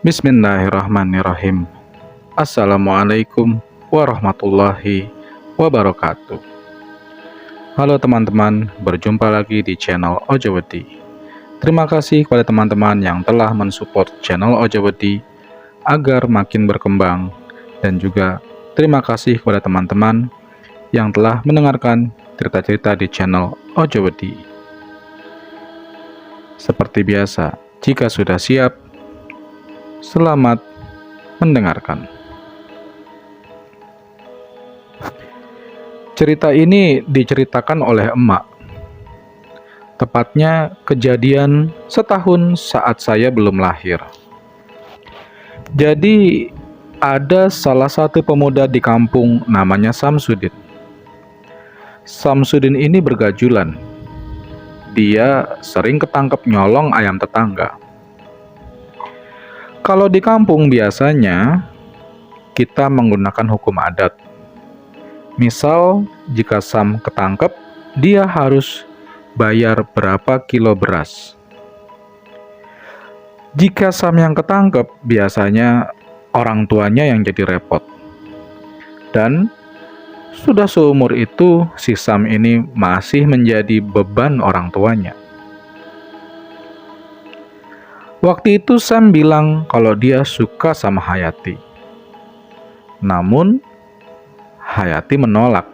Bismillahirrahmanirrahim. Assalamualaikum warahmatullahi wabarakatuh. Halo teman-teman, berjumpa lagi di channel Ojawedi. Terima kasih kepada teman-teman yang telah mensupport channel Ojawedi agar makin berkembang, dan juga terima kasih kepada teman-teman yang telah mendengarkan cerita-cerita di channel Ojawedi. Seperti biasa, jika sudah siap, selamat mendengarkan. Cerita ini diceritakan oleh emak. Tepatnya kejadian setahun saat saya belum lahir. Jadi ada salah satu pemuda di kampung namanya Samsudin. Samsudin ini bergajulan. Dia sering ketangkep nyolong ayam tetangga. Kalau di kampung biasanya kita menggunakan hukum adat. Misal jika Sam ketangkep, dia harus bayar berapa kilo beras. Jika Sam yang ketangkep, biasanya orang tuanya yang jadi repot. Dan sudah seumur itu si Sam ini masih menjadi beban orang tuanya. Waktu itu Sam bilang kalau dia suka sama Hayati. Namun Hayati menolak.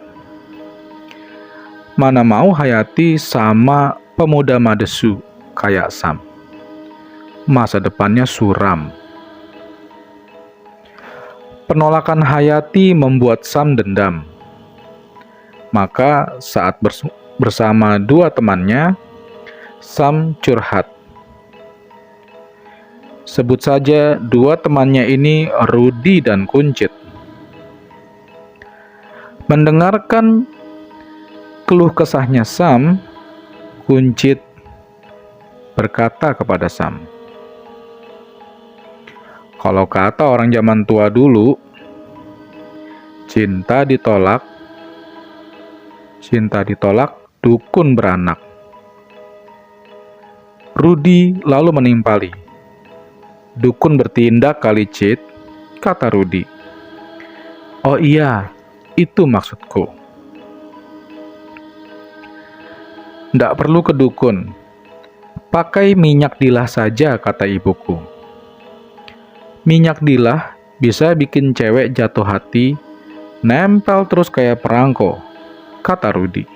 Mana mau Hayati sama pemuda madesu kayak Sam. Masa depannya suram. Penolakan Hayati membuat Sam dendam. Maka saat bersama dua temannya, Sam curhat. Sebut saja dua temannya ini Rudi dan Kuncit. Mendengarkan keluh kesahnya Sam, Kuncit berkata kepada Sam, "Kalau kata orang zaman tua dulu, cinta ditolak, dukun beranak." Rudi lalu menimpali, "Dukun bertindak kali, Cit," kata Rudi. "Oh iya, itu maksudku. Ndak perlu ke dukun. Pakai minyak dilah saja," kata ibuku. "Minyak dilah bisa bikin cewek jatuh hati, nempel terus kayak perangko," kata Rudi.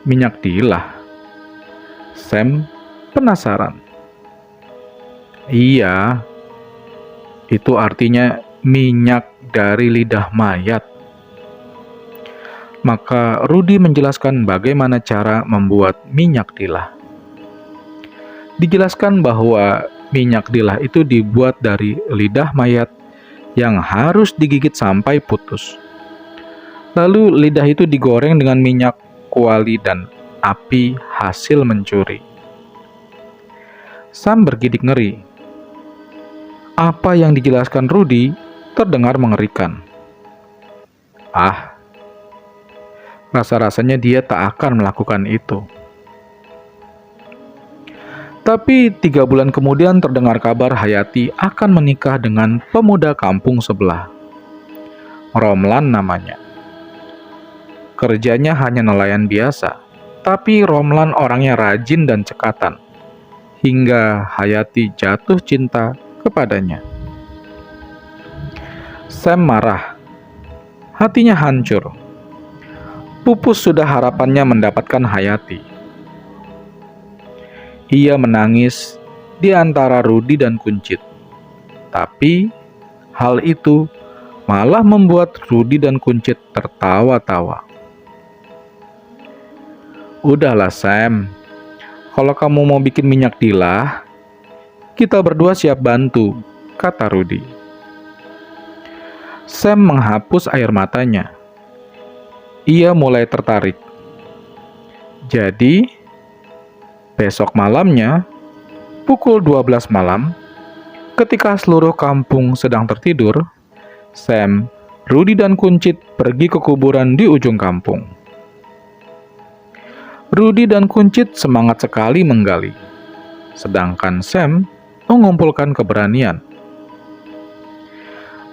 Minyak dilah? Sam penasaran. "Iya, itu artinya minyak dari lidah mayat." Maka Rudi menjelaskan bagaimana cara membuat minyak dilah. Dijelaskan bahwa minyak dilah itu dibuat dari lidah mayat yang harus digigit sampai putus. Lalu lidah itu digoreng dengan minyak kuali dan api hasil mencuri. Sam bergidik ngeri. Apa yang dijelaskan Rudi terdengar mengerikan. Rasa-rasanya dia tak akan melakukan itu. Tapi 3 bulan kemudian terdengar kabar Hayati akan menikah dengan pemuda kampung sebelah. Romlan namanya. Kerjanya hanya nelayan biasa, tapi Romlan orangnya rajin dan cekatan, hingga Hayati jatuh cinta kepadanya. Sam marah. Hatinya hancur. Pupus sudah harapannya mendapatkan Hayati. Ia menangis di antara Rudi dan Kuncit. Tapi hal itu malah membuat Rudi dan Kuncit tertawa-tawa. "Udahlah Sam, kalau kamu mau bikin minyak dilah, kita berdua siap bantu," kata Rudi. Sam menghapus air matanya. Ia mulai tertarik. Jadi, besok malamnya, pukul 12 malam, ketika seluruh kampung sedang tertidur, Sam, Rudi dan Kuncit pergi ke kuburan di ujung kampung. Rudi dan Kuncit semangat sekali menggali. Sedangkan Sam mengumpulkan keberanian.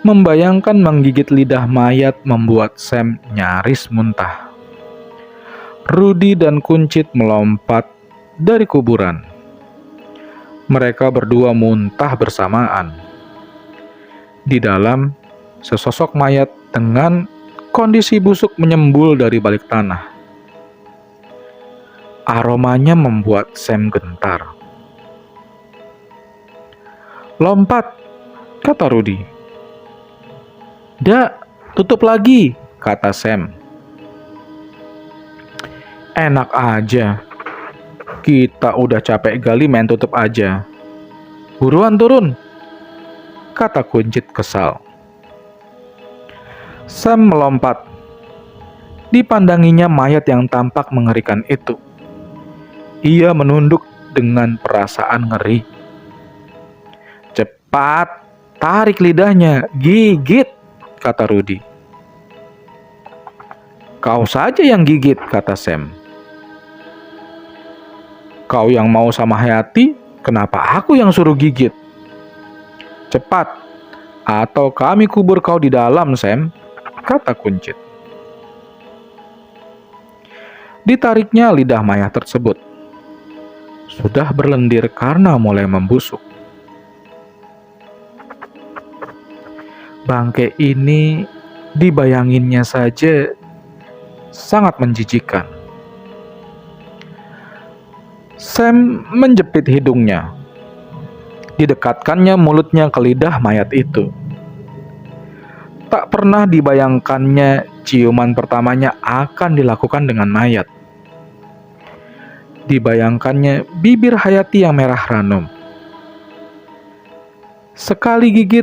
Membayangkan menggigit lidah mayat membuat Sam nyaris muntah. Rudy dan Kuncit melompat dari kuburan. Mereka berdua muntah bersamaan. Di dalam, sesosok mayat dengan kondisi busuk menyembul dari balik tanah. Aromanya membuat Sam gentar. "Lompat," kata Rudy. "Dak, tutup lagi," kata Sam. "Enak aja. Kita udah capek gali main tutup aja. Buruan turun," kata Kuncit kesal. Sam melompat. Dipandanginya mayat yang tampak mengerikan itu. Ia menunduk dengan perasaan ngeri. "Cepat, tarik lidahnya, gigit," kata Rudy. "Kau saja yang gigit," kata Sam. "Kau yang mau sama Hayati, kenapa aku yang suruh gigit? Cepat, atau kami kubur kau di dalam, Sam," kata Kuncit. Ditariknya lidah mayat tersebut. Sudah berlendir karena mulai membusuk. Bangkai ini dibayanginnya saja sangat menjijikkan. Sam menjepit hidungnya. Didekatkannya mulutnya ke lidah mayat itu. Tak pernah dibayangkannya ciuman pertamanya akan dilakukan dengan mayat. Dibayangkannya bibir Hayati yang merah ranum. Sekali gigit,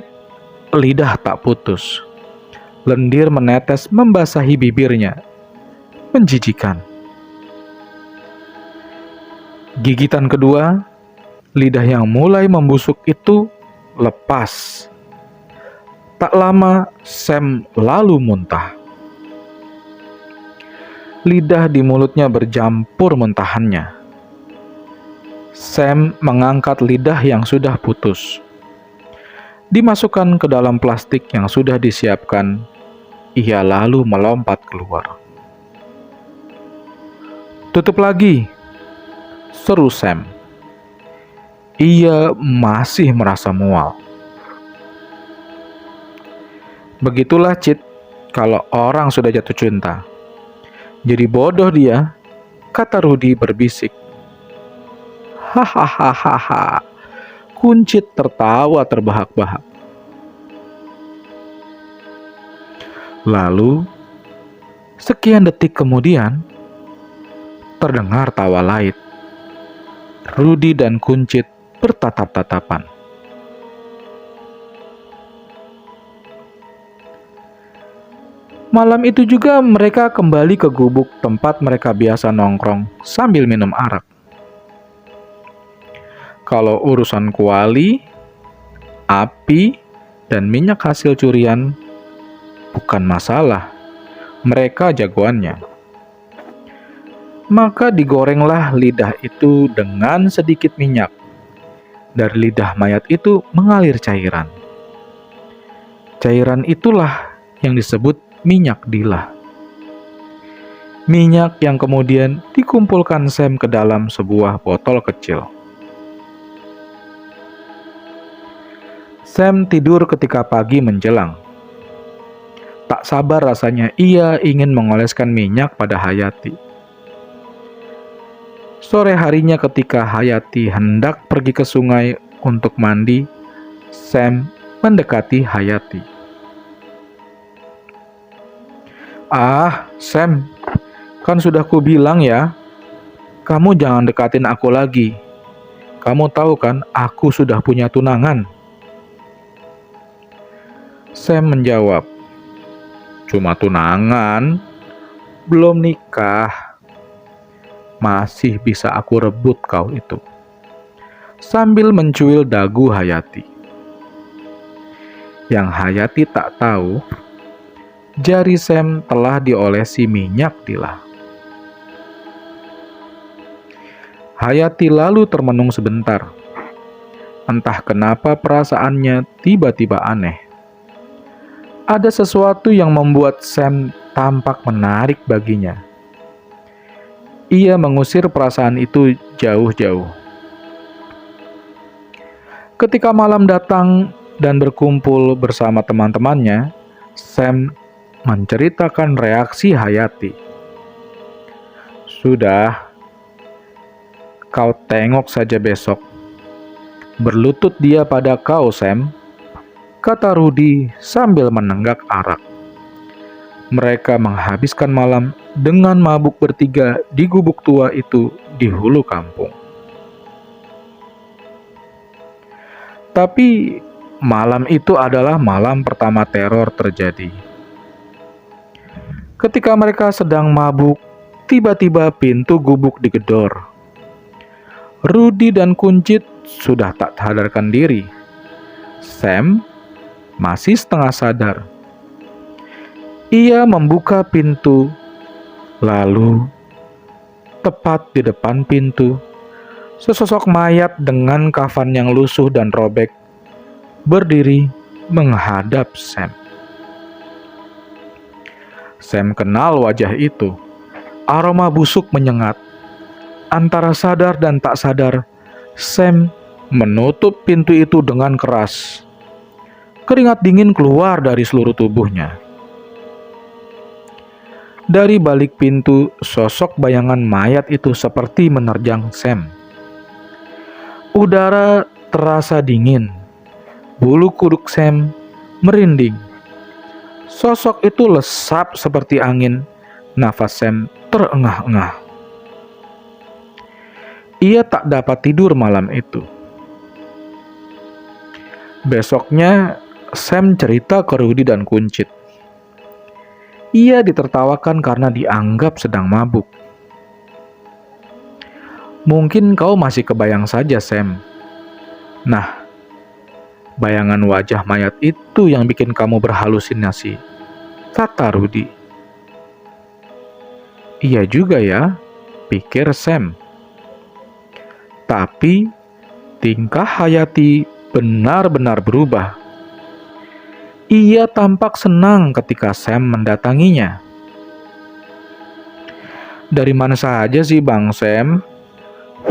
lidah tak putus. Lendir menetes membasahi bibirnya. Menjijikan. Gigitan kedua, lidah yang mulai membusuk itu lepas. Tak lama, Sam lalu muntah. Lidah di mulutnya bercampur muntahannya. Sam mengangkat lidah yang sudah putus. Dimasukkan ke dalam plastik yang sudah disiapkan. Ia lalu melompat keluar. "Tutup lagi," seru Sam. Ia masih merasa mual. Begitulah Cit, kalau orang sudah jatuh cinta. Jadi bodoh dia, kata Rudy berbisik. Hahaha. Kuncit tertawa terbahak-bahak. Lalu, sekian detik kemudian, terdengar tawa lait. Rudy dan Kuncit bertatap-tatapan. Malam itu juga mereka kembali ke gubuk tempat mereka biasa nongkrong sambil minum arak. Kalau urusan kuali, api, dan minyak hasil curian bukan masalah. Mereka jagoannya. Maka digorenglah lidah itu dengan sedikit minyak. Dari lidah mayat itu mengalir cairan. Cairan itulah yang disebut minyak dilah. Minyak yang kemudian dikumpulkan Sam ke dalam sebuah botol kecil. Sam tidur ketika pagi menjelang. Tak sabar rasanya ia ingin mengoleskan minyak pada Hayati. Sore harinya ketika Hayati hendak pergi ke sungai untuk mandi, Sam mendekati Hayati. "Ah, Sam, kan sudah kubilang ya, kamu jangan dekatin aku lagi. Kamu tahu kan, aku sudah punya tunangan." Sam menjawab, "Cuma tunangan, belum nikah. Masih bisa aku rebut kau itu." Sambil mencuil dagu Hayati. Yang Hayati tak tahu, jari Sam telah diolesi minyak dilah. Hayati lalu termenung sebentar. Entah kenapa perasaannya tiba-tiba aneh. Ada sesuatu yang membuat Sam tampak menarik baginya. Ia mengusir perasaan itu jauh-jauh. Ketika malam datang dan berkumpul bersama teman-temannya, Sam menceritakan reaksi Hayati. "Sudah, kau tengok saja besok. Berlutut dia pada kau, Sam," kata Rudy sambil menenggak arak. Mereka menghabiskan malam dengan mabuk bertiga di gubuk tua itu di hulu kampung. Tapi malam itu adalah malam pertama teror terjadi. Ketika mereka sedang mabuk, tiba-tiba pintu gubuk digedor. Rudy dan Kuncit sudah tak sadarkan diri. Sam masih setengah sadar. Ia membuka pintu, lalu tepat di depan pintu, sesosok mayat dengan kafan yang lusuh dan robek berdiri menghadap Sam. Sam kenal wajah itu. Aroma busuk menyengat. Antara sadar dan tak sadar, Sam menutup pintu itu dengan keras. Keringat dingin keluar dari seluruh tubuhnya. Dari balik pintu, sosok bayangan mayat itu seperti menerjang Sam. Udara terasa dingin. Bulu kuduk Sam merinding. Sosok itu lesap seperti angin. Nafas Sam terengah-engah. Ia tak dapat tidur malam itu. Besoknya, Sam cerita ke Rudy dan Kuncit. Ia ditertawakan karena dianggap sedang mabuk. "Mungkin kau masih kebayang saja, Sam. Nah, bayangan wajah mayat itu yang bikin kamu berhalusinasi," kata Rudy. "Iya juga ya," pikir Sam. Tapi tingkah Hayati benar-benar berubah. Ia tampak senang ketika Sam mendatanginya. "Dari mana saja sih Bang Sam?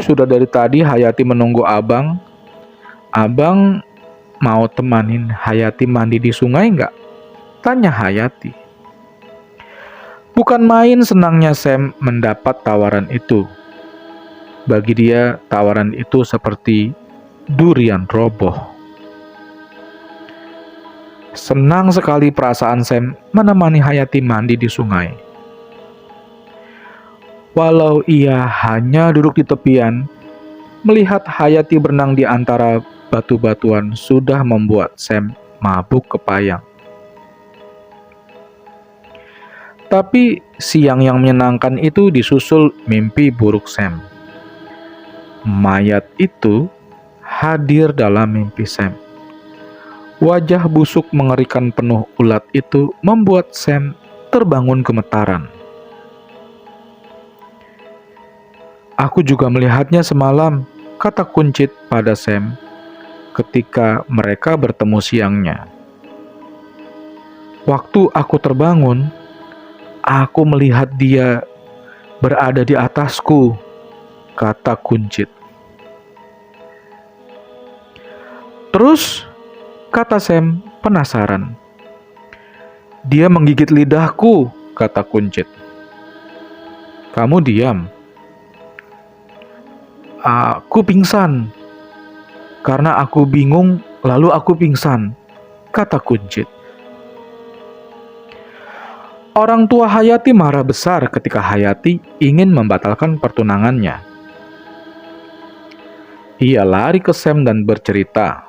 Sudah dari tadi Hayati menunggu abang. Abang mau temanin Hayati mandi di sungai nggak?" tanya Hayati. Bukan main senangnya Sam mendapat tawaran itu. Bagi dia, tawaran itu seperti durian roboh. Senang sekali perasaan Sam menemani Hayati mandi di sungai. Walau ia hanya duduk di tepian, melihat Hayati berenang di antara batu-batuan sudah membuat Sam mabuk kepayang. Tapi siang yang menyenangkan itu disusul mimpi buruk Sam. Mayat itu hadir dalam mimpi Sam. Wajah busuk mengerikan penuh ulat itu membuat Sam terbangun gemetaran. "Aku juga melihatnya semalam," kata Kuncit pada Sam ketika mereka bertemu siangnya. "Waktu aku terbangun, aku melihat dia berada di atasku," kata Kuncit. "Terus?" kata Sam penasaran. "Dia menggigit lidahku," kata Kuncit. "Kamu diam." "Aku pingsan. Karena aku bingung, lalu aku pingsan," kata Kuncit. Orang tua Hayati marah besar ketika Hayati ingin membatalkan pertunangannya. Ia lari ke Sam dan bercerita.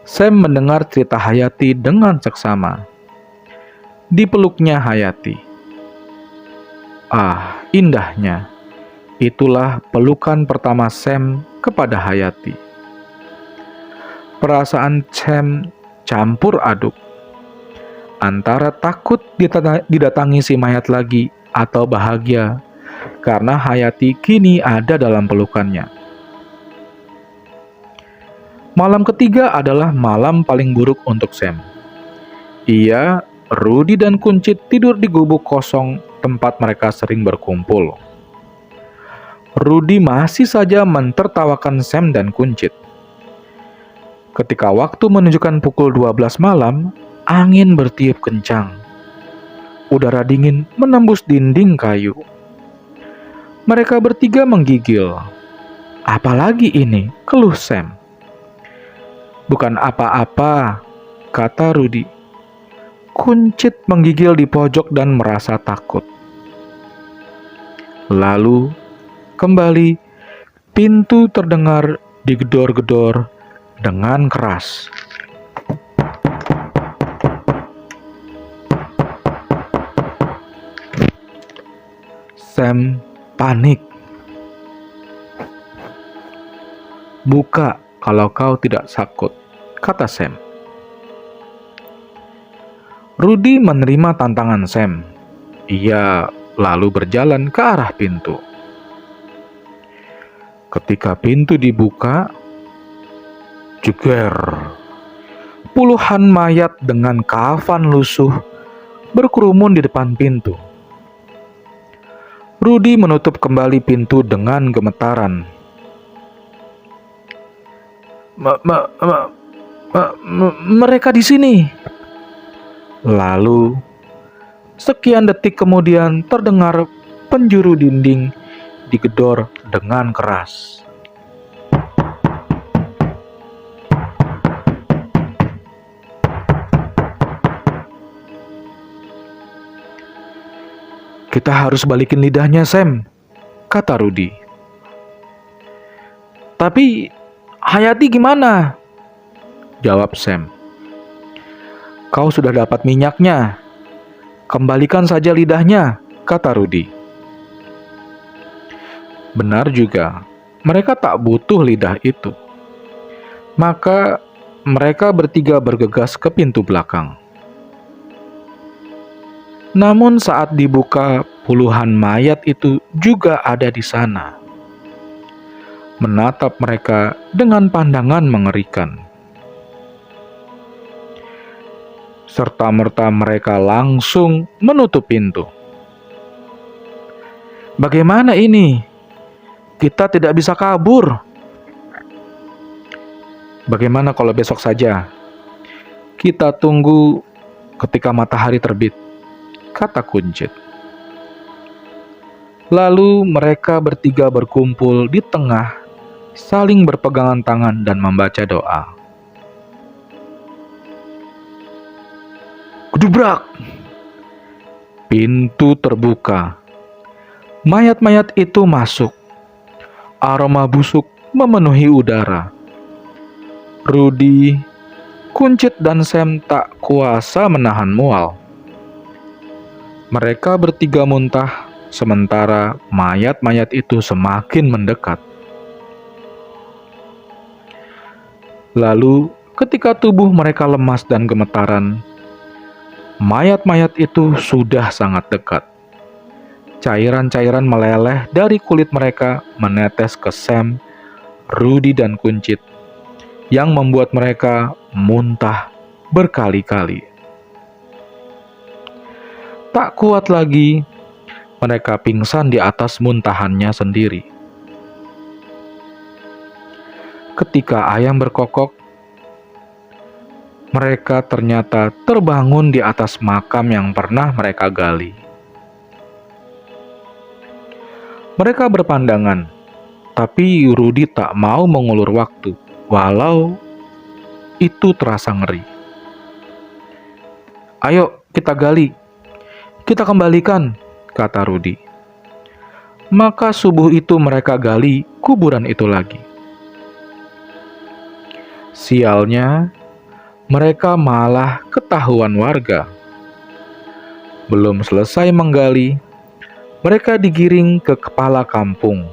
Sam mendengar cerita Hayati dengan seksama. Dipeluknya Hayati. Ah, indahnya. Itulah pelukan pertama Sam kepada Hayati. Perasaan Sam campur aduk. Antara takut didatangi si mayat lagi atau bahagia karena Hayati kini ada dalam pelukannya. Malam ketiga adalah malam paling buruk untuk Sam. Ia, Rudy, dan Kuncit tidur di gubuk kosong tempat mereka sering berkumpul. Rudy masih saja mentertawakan Sam dan Kuncit. Ketika waktu menunjukkan pukul 12 malam, angin bertiup kencang. Udara dingin menembus dinding kayu. Mereka bertiga menggigil. "Apalagi ini?" keluh Sam. "Bukan apa-apa," kata Rudy. Kuncit menggigil di pojok dan merasa takut. Lalu, kembali, pintu terdengar digedor-gedor dengan keras. Sam panik. "Buka kalau kau tidak takut," kata Sam. Rudy menerima tantangan Sam. Ia lalu berjalan ke arah pintu. Ketika pintu dibuka, jeger. Puluhan mayat dengan kafan lusuh berkerumun di depan pintu. Rudy menutup kembali pintu dengan gemetaran. Mereka di sini." Lalu, sekian detik kemudian terdengar penjuru dinding digedor dengan keras. "Kita harus balikin lidahnya, Sam," kata Rudy. "Tapi Hayati gimana?" jawab Sam. "Kau sudah dapat minyaknya. Kembalikan saja lidahnya," kata Rudy. Benar juga, mereka tak butuh lidah itu. Maka mereka bertiga bergegas ke pintu belakang. Namun saat dibuka, puluhan mayat itu juga ada di sana, menatap mereka dengan pandangan mengerikan. Serta-merta mereka langsung menutup pintu. "Bagaimana ini? Kita tidak bisa kabur." "Bagaimana kalau besok saja? Kita tunggu ketika matahari terbit," kata Kuncit. Lalu mereka bertiga berkumpul di tengah, saling berpegangan tangan dan membaca doa. Gedubrak! Pintu terbuka. Mayat-mayat itu masuk. Aroma busuk memenuhi udara. Rudy, Kuncit, dan Sam tak kuasa menahan mual. Mereka bertiga muntah, sementara mayat-mayat itu semakin mendekat. Lalu, ketika tubuh mereka lemas dan gemetaran, mayat-mayat itu sudah sangat dekat. Cairan-cairan meleleh dari kulit mereka menetes ke Sam, Rudy, dan Kuncit, yang membuat mereka muntah berkali-kali. Tak kuat lagi, mereka pingsan di atas muntahannya sendiri. Ketika ayam berkokok, mereka ternyata terbangun di atas makam yang pernah mereka gali. Mereka berpandangan, tapi Rudy tak mau mengulur waktu, walau itu terasa ngeri. "Ayo, kita gali. Kita kembalikan," kata Rudy. Maka subuh itu mereka gali kuburan itu lagi. Sialnya, mereka malah ketahuan warga. Belum selesai menggali, mereka digiring ke kepala kampung.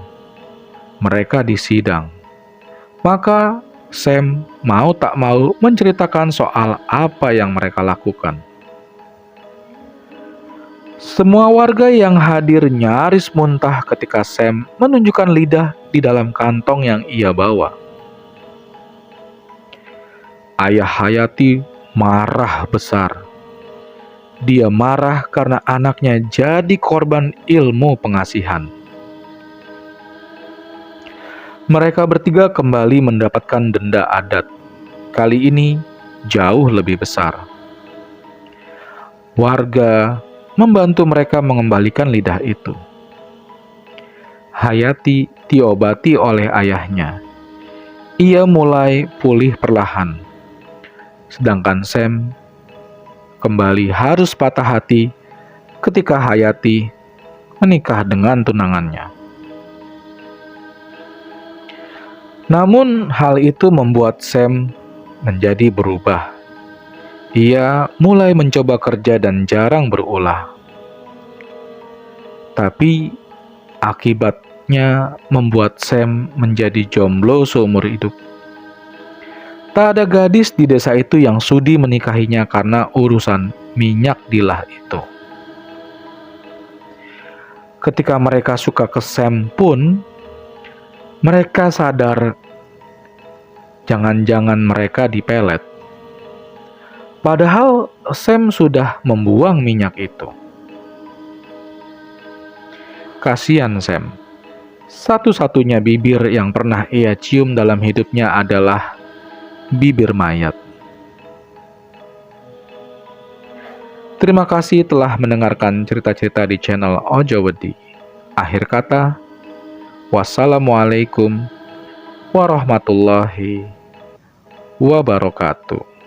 Mereka disidang. Maka Sam mau tak mau menceritakan soal apa yang mereka lakukan. Semua warga yang hadir nyaris muntah ketika Sam menunjukkan lidah di dalam kantong yang ia bawa. Ayah Hayati marah besar. Dia marah karena anaknya jadi korban ilmu pengasihan. Mereka bertiga kembali mendapatkan denda adat. Kali ini jauh lebih besar. Warga membantu mereka mengembalikan lidah itu. Hayati diobati oleh ayahnya. Ia mulai pulih perlahan. Sedangkan Sam kembali harus patah hati ketika Hayati menikah dengan tunangannya. Namun hal itu membuat Sam menjadi berubah. Ia mulai mencoba kerja dan jarang berulah. Tapi akibatnya membuat Sam menjadi jomblo seumur hidup. Tak ada gadis di desa itu yang sudi menikahinya karena urusan minyak dilah itu. Ketika mereka suka ke Sam pun, mereka sadar jangan-jangan mereka dipelet. Padahal Sam sudah membuang minyak itu. Kasihan Sam. Satu-satunya bibir yang pernah ia cium dalam hidupnya adalah bibir mayat. Terima kasih telah mendengarkan cerita-cerita di channel Ojowedi. Akhir kata, wassalamualaikum warahmatullahi wabarakatuh.